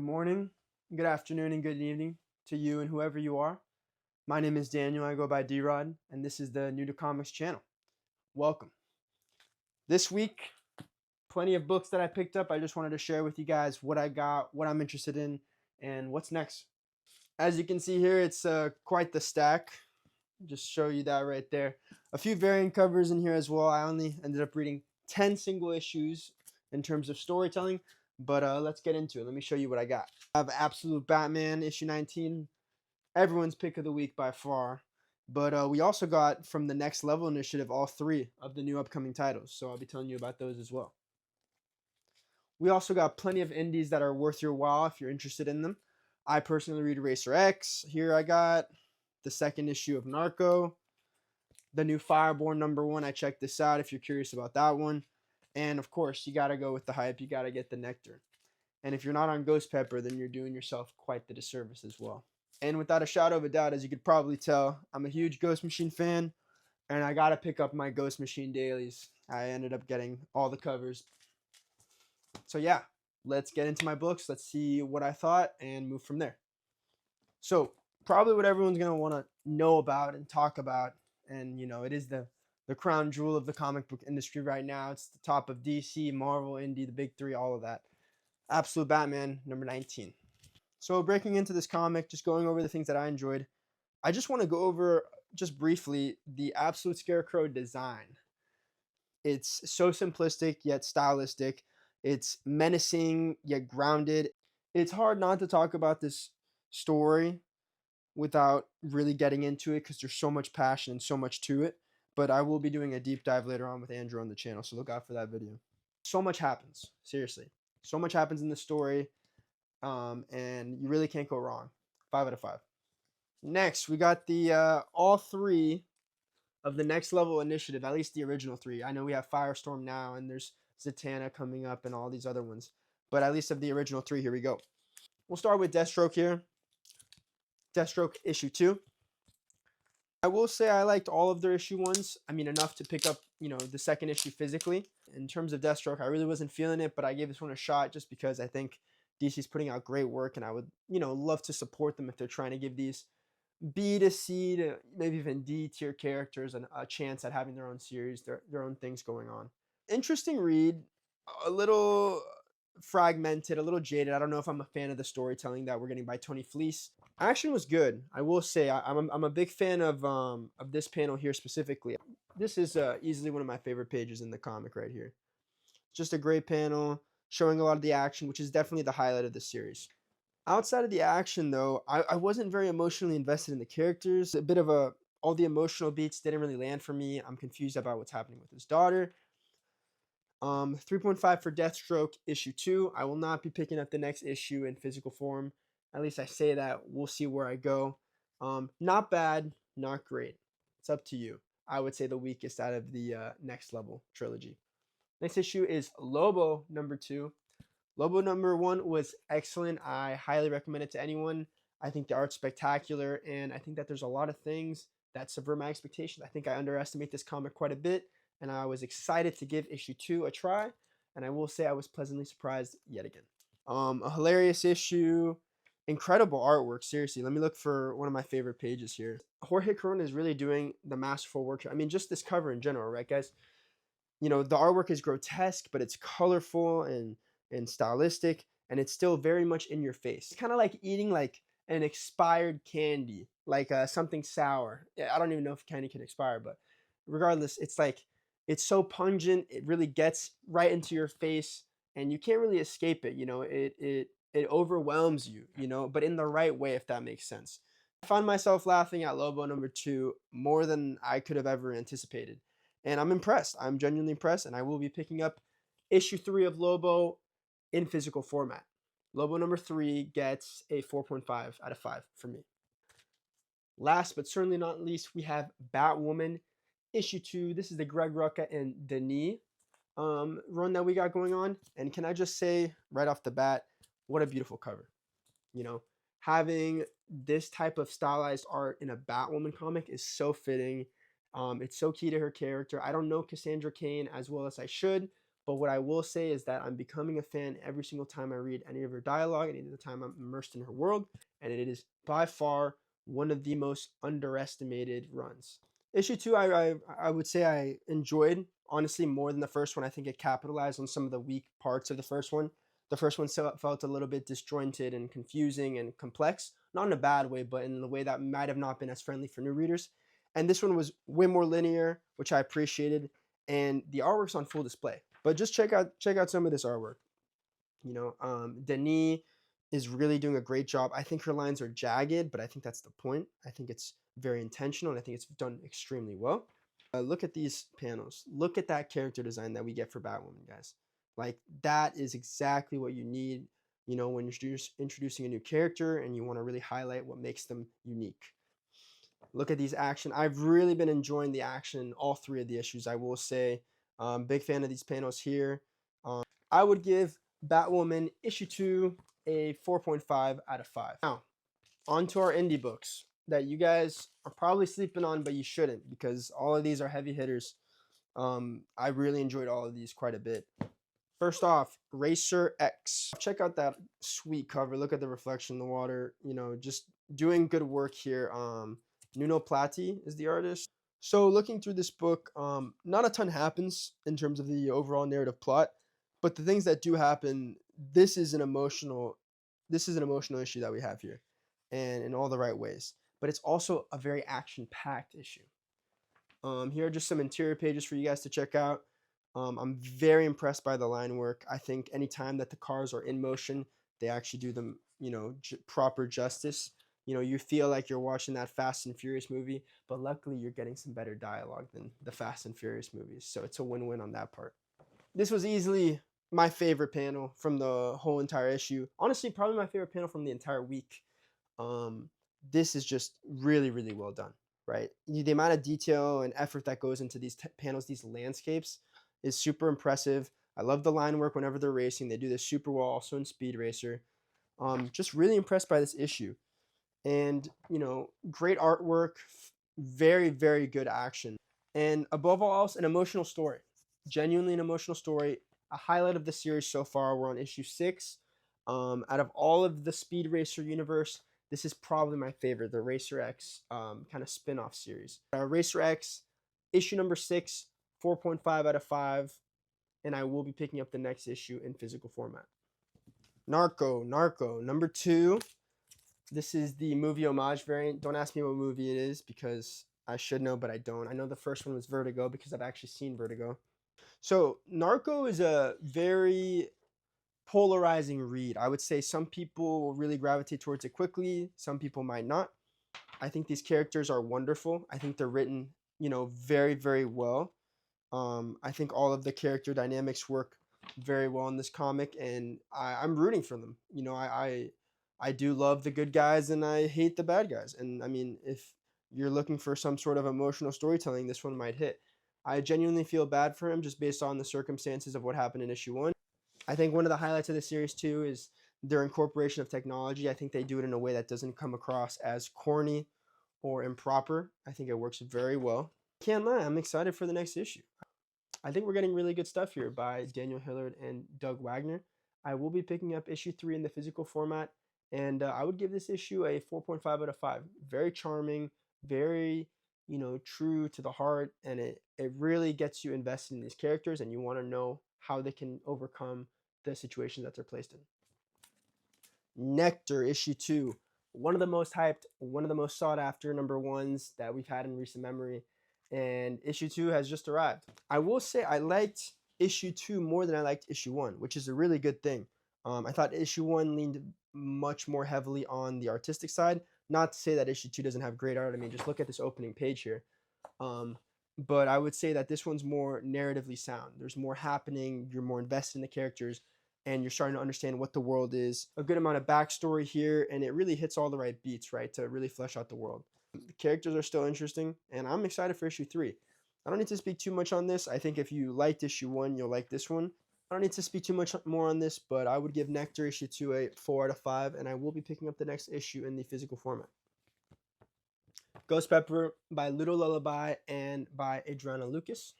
Good morning, good afternoon, and good evening to you and whoever you are. My name is Daniel. I go by Drod, and this is the New to Comics channel. Welcome. This week, plenty of books that I picked up. I just wanted to share with you guys what I got, what I'm interested in, and what's next. As you can see here, it's quite the stack. Just show you that right there. A few variant covers in here as well. I only ended up reading 10 single issues in terms of storytelling, but let's get into it. Let me show you what I got. I have Absolute Batman issue 19, everyone's pick of the week by far. But we also got from the Next Level Initiative all three of the new upcoming titles, so I'll be telling you about those as well. We also got plenty of indies that are worth your while if you're interested in them. I personally read Racer X. Here I got the second issue of Narco, the new Fireborn #1. I checked this out if you're curious about that one. And of course, you got to go with the hype. You got to get the Nectar. And if you're not on Ghost Pepper, then you're doing yourself quite the disservice as well. And without a shadow of a doubt, as you could probably tell, I'm a huge Ghost Machine fan, and I got to pick up my Ghost Machine dailies. I ended up getting all the covers. So yeah, let's get into my books. Let's see what I thought and move from there. So probably what everyone's going to want to know about and talk about, and it is the crown jewel of the comic book industry right now. It's the top of DC, Marvel, Indie, the big three, all of that. Absolute Batman #19. So breaking into this comic, just going over the things that I enjoyed, I just want to go over just briefly the Absolute Scarecrow design. It's so simplistic yet stylistic. It's menacing yet grounded. It's hard not to talk about this story without really getting into it because there's so much passion and so much to it. But I will be doing a deep dive later on with Andrew on the channel, so look out for that video. So much happens, seriously. So much happens in the story, and you really can't go wrong. 5 out of 5. Next, we got the all three of the Next Level Initiative, at least the original three. I know we have Firestorm now, and there's Zatanna coming up and all these other ones. But at least of the original three, here we go. We'll start with Deathstroke here. Deathstroke issue 2. I will say I liked all of their issue ones. I mean, enough to pick up, the second issue physically. In terms of Deathstroke, I really wasn't feeling it, but I gave this one a shot just because I think DC's putting out great work, and I would, love to support them if they're trying to give these B to C to maybe even D tier characters a chance at having their own series, their own things going on. Interesting read, a little fragmented, a little jaded. I don't know if I'm a fan of the storytelling that we're getting by Tony Fleece. Action was good. I will say I'm a big fan of this panel here specifically. This is easily one of my favorite pages in the comic right here. Just a great panel showing a lot of the action, which is definitely the highlight of the series. Outside of the action, though, I wasn't very emotionally invested in the characters. A bit of all the emotional beats didn't really land for me. I'm confused about what's happening with his daughter. 3.5 for Deathstroke issue 2. I will not be picking up the next issue in physical form. At least I say that. We'll see where I go. Not bad, not great. It's up to you. I would say the weakest out of the Next Level trilogy. Next issue is Lobo #2. Lobo #1 was excellent. I highly recommend it to anyone. I think the art's spectacular, and I think that there's a lot of things that subvert my expectations. I think I underestimate this comic quite a bit, and I was excited to give issue 2 a try, and I will say I was pleasantly surprised yet again. A hilarious issue, incredible artwork, seriously. Let me look for one of my favorite pages here. Jorge Corona is really doing the masterful work. I mean, just this cover in general, right, guys? The artwork is grotesque, but it's colorful and stylistic, and it's still very much in your face. It's kind of like eating like an expired candy, like something sour. I don't even know if candy can expire, but regardless, it's so pungent. It really gets right into your face, and you can't really escape it. It overwhelms you, but in the right way, if that makes sense. I found myself laughing at Lobo #2 more than I could have ever anticipated. And I'm impressed. I'm genuinely impressed, and I will be picking up issue 3 of Lobo in physical format. Lobo #3 gets a 4.5 out of 5 for me. Last but certainly not least, we have Batwoman issue 2. This is the Greg Rucka and Denis run that we got going on. And can I just say right off the bat, what a beautiful cover. Having this type of stylized art in a Batwoman comic is so fitting. It's so key to her character. I don't know Cassandra Cain as well as I should, But what I will say is that I'm becoming a fan every single time I read any of her dialogue, any of the time I'm immersed in her world, and it is by far one of the most underestimated runs. Issue two, I would say I enjoyed honestly more than the first one. I think it capitalized on some of the weak parts of the first one. The first one felt a little bit disjointed and confusing and complex, not in a bad way, but in the way that might have not been as friendly for new readers. And this one was way more linear, which I appreciated, and the artwork's on full display. But just check out some of this artwork. Denis is really doing a great job. I think her lines are jagged, but I think that's the point. I think it's very intentional, and I think it's done extremely well. Look at these panels. Look at that character design that we get for Batwoman, guys. Like, that is exactly what you need, when you're introducing a new character and you want to really highlight what makes them unique. Look at these action. I've really been enjoying the action in all three of the issues, I will say. Big fan of these panels here. I would give Batwoman issue 2 a 4.5 out of 5. Now, on to our indie books that you guys are probably sleeping on, but you shouldn't, because all of these are heavy hitters. I really enjoyed all of these quite a bit. First off, Racer X. Check out that sweet cover. Look at the reflection in the water. Just doing good work here. Nuno Platti is the artist. So looking through this book, not a ton happens in terms of the overall narrative plot, but the things that do happen, this is an emotional issue that we have here, and in all the right ways. But it's also a very action-packed issue. Here are just some interior pages for you guys to check out. I'm very impressed by the line work. I think anytime that the cars are in motion, they actually do them, proper justice. You feel like you're watching that Fast and Furious movie, but luckily you're getting some better dialogue than the Fast and Furious movies. So it's a win-win on that part. This was easily my favorite panel from the whole entire issue. Honestly, probably my favorite panel from the entire week. This is just really, really well done, right? The amount of detail and effort that goes into these panels, these landscapes, is super impressive. I love the line work whenever they're racing. They do this super well, also in Speed Racer. Just really impressed by this issue. And, great artwork, very, very good action. And above all else, an emotional story. Genuinely an emotional story. A highlight of the series so far. We're on issue 6. Out of all of the Speed Racer universe, this is probably my favorite, the Racer X kind of spin-off series. Racer X, issue number 6, 4.5 out of 5. And I will be picking up the next issue in physical format. Narco, number 2. This is the movie homage variant. Don't ask me what movie it is, because I should know, but I don't. I know the first one was Vertigo because I've actually seen Vertigo. So Narco is a very polarizing read. I would say some people will really gravitate towards it quickly. Some people might not. I think these characters are wonderful. I think they're written, very, very well. I think all of the character dynamics work very well in this comic, and I'm rooting for them. I do love the good guys and I hate the bad guys. And I mean, if you're looking for some sort of emotional storytelling, this one might hit. I genuinely feel bad for him just based on the circumstances of what happened in issue 1. I think one of the highlights of the series too is their incorporation of technology. I think they do it in a way that doesn't come across as corny or improper. I think it works very well. Can't lie, I'm excited for the next issue. I think we're getting really good stuff here by Daniel Hillard and Doug Wagner. I will be picking up issue 3 in the physical format, and I would give this issue a 4.5 out of 5. Very charming, very, true to the heart, and it really gets you invested in these characters, and you want to know how they can overcome the situations that they're placed in. Nectar, issue 2. One of the most hyped, one of the most sought after number 1s that we've had in recent memory. And issue 2 has just arrived. I will say I liked issue 2 more than I liked issue 1, which is a really good thing. I thought issue 1 leaned much more heavily on the artistic side. Not to say that issue 2 doesn't have great art. I mean, just look at this opening page here. But I would say that this one's more narratively sound. There's more happening. You're more invested in the characters, and you're starting to understand what the world is. A good amount of backstory here, and it really hits all the right beats, right, to really flesh out the world. The characters are still interesting, and I'm excited for issue 3. I don't need to speak too much on this. I think if you liked issue 1, you'll like this one. I don't need to speak too much more on this, but I would give Nectar issue 2 a 4 out of 5, and I will be picking up the next issue in the physical format. Ghost Pepper by Little Lullaby and by Adriana Lucas.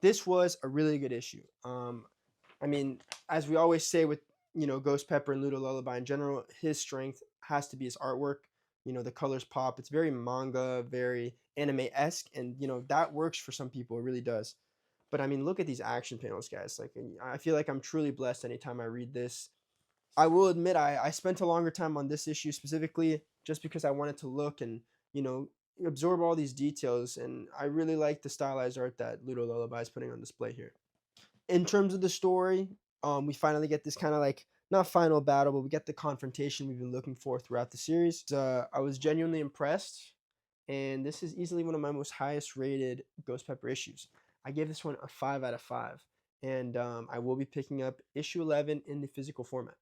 This was a really good issue. I mean, as we always say with Ghost Pepper and Ludo Lullaby in general, his strength has to be his artwork. The colors pop. It's very manga, very anime-esque, and that works for some people. It really does. But I mean, look at these action panels, guys. Like, I feel like I'm truly blessed anytime I read this. I will admit I spent a longer time on this issue specifically just because I wanted to look and you know absorb all these details, and I really like the stylized art that Ludo Lullaby is putting on display here. In terms of the story, we finally get this kind of like not final battle, but we get the confrontation we've been looking for throughout the series. I was genuinely impressed, and this is easily one of my most highest rated Ghost Pepper issues. I gave this one a 5 out of 5, and I will be picking up issue 11 in the physical format.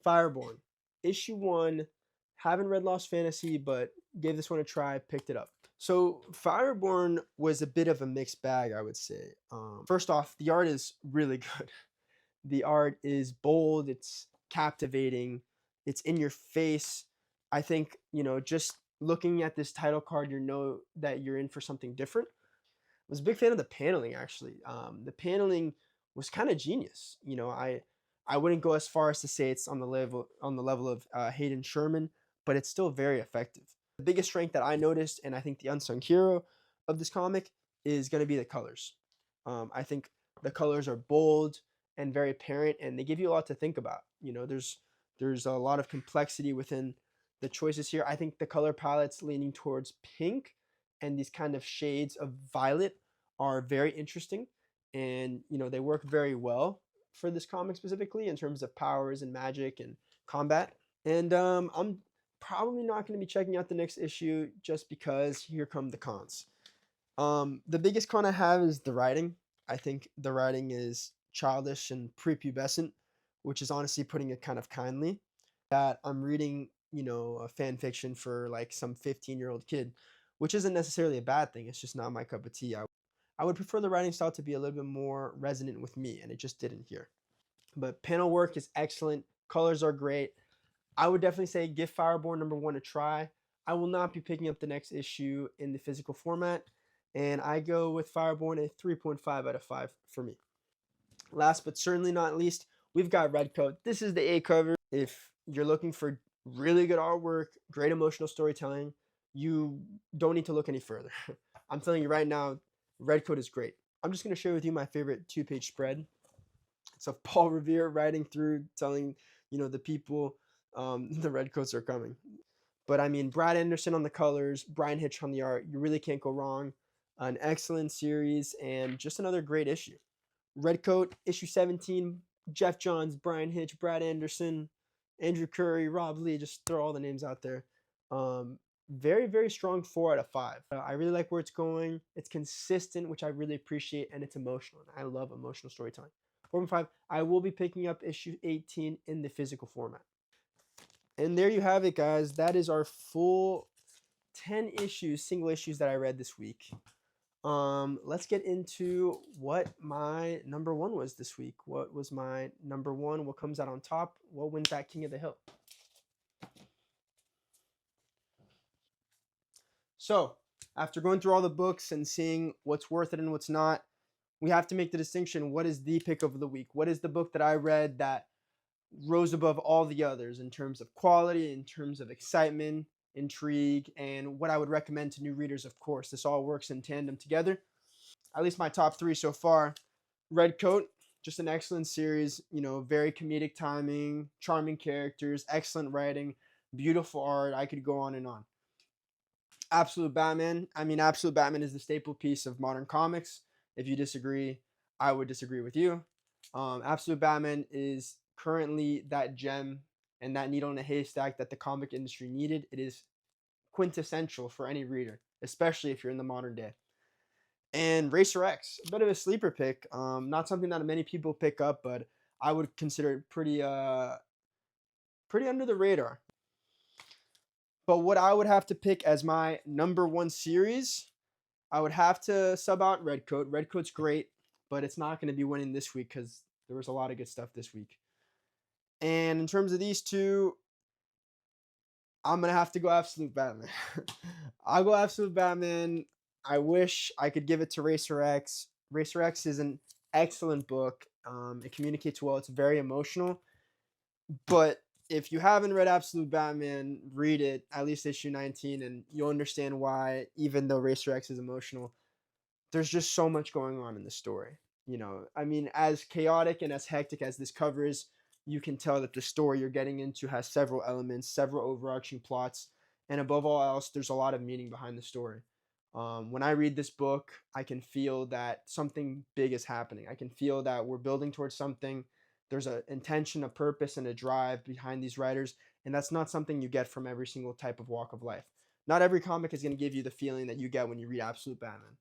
Fireborn, issue 1. Haven't read Lost Fantasy, but gave this one a try, picked it up. So Fireborn was a bit of a mixed bag, I would say. First off, the art is really good. The art is bold, it's captivating, it's in your face. I think, just looking at this title card, you know that you're in for something different. I was a big fan of the paneling, actually. The paneling was kind of genius. I wouldn't go as far as to say it's on the level of Hayden Sherman, but it's still very effective. The biggest strength that I noticed, and I think the unsung hero of this comic, is going to be the colors. I think the colors are bold and very apparent, and they give you a lot to think about. There's a lot of complexity within the choices here. I think the color palette's leaning towards pink, and these kind of shades of violet are very interesting, and they work very well for this comic specifically in terms of powers and magic and combat. And I'm probably not going to be checking out the next issue just because here come the cons. The biggest con I have is the writing. I think the writing is childish and prepubescent, which is honestly putting it kind of kindly. That I'm reading, a fan fiction for like some 15-year-old kid, which isn't necessarily a bad thing. It's just not my cup of tea. I would prefer the writing style to be a little bit more resonant with me, and it just didn't here. But panel work is excellent. Colors are great. I would definitely say give Fireborn #1 a try. I will not be picking up the next issue in the physical format, and I go with Fireborn a 3.5 out of 5 for me. Last but certainly not least, we've got Redcoat. This is the A cover. If you're looking for really good artwork, great emotional storytelling, you don't need to look any further. I'm telling you right now, Redcoat is great. I'm just going to share with you my favorite 2-page spread. It's of Paul Revere writing through, telling the people the Redcoats are coming. But I mean, Brad Anderson on the colors, Brian Hitch on the art. You really can't go wrong. An excellent series and just another great issue. Redcoat, issue 17. Jeff Johns, Brian Hitch, Brad Anderson, Andrew Curry, Rob Lee. Just throw all the names out there. Very, very strong 4 out of 5. I really like where it's going. It's consistent, which I really appreciate, and it's emotional. I love emotional storytelling. 4.5. I will be picking up issue 18 in the physical format. And there you have it, guys. That is our full 10 issues, single issues that I read this week. Let's get into what my #1 was this week. What was my #1? What comes out on top? What wins that King of the Hill? So, after going through all the books and seeing what's worth it and what's not, we have to make the distinction. What is the pick of the week? What is the book that I read that rose above all the others in terms of quality, in terms of excitement, intrigue, and what I would recommend to new readers, of course. This all works in tandem together. At least my top 3 so far. Redcoat, just an excellent series, very comedic timing, charming characters, excellent writing, beautiful art. I could go on and on. Absolute Batman. I mean, Absolute Batman is the staple piece of modern comics. If you disagree, I would disagree with you. Absolute Batman is currently that gem and that needle in a haystack that the comic industry needed. It is quintessential for any reader, especially if you're in the modern day. And Racer X, a bit of a sleeper pick. Not something that many people pick up, but I would consider it pretty under the radar. But what I would have to pick as my #1 series, I would have to sub out Redcoat. Redcoat's great, but it's not going to be winning this week because there was a lot of good stuff this week. And in terms of these two, I'm going to have to go Absolute Batman. I'll go Absolute Batman. I wish I could give it to Racer X, Racer X is an excellent book. It communicates well. It's very emotional. But if you haven't read Absolute Batman, read it, at least issue 19, and you'll understand why, even though Racer X is emotional, there's just so much going on in the story. I mean, as chaotic and as hectic as this cover is, you can tell that the story you're getting into has several elements, several overarching plots, and above all else, there's a lot of meaning behind the story. When I read this book, I can feel that something big is happening. I can feel that we're building towards something. There's an intention, a purpose, and a drive behind these writers, and that's not something you get from every single type of walk of life. Not every comic is going to give you the feeling that you get when you read Absolute Batman.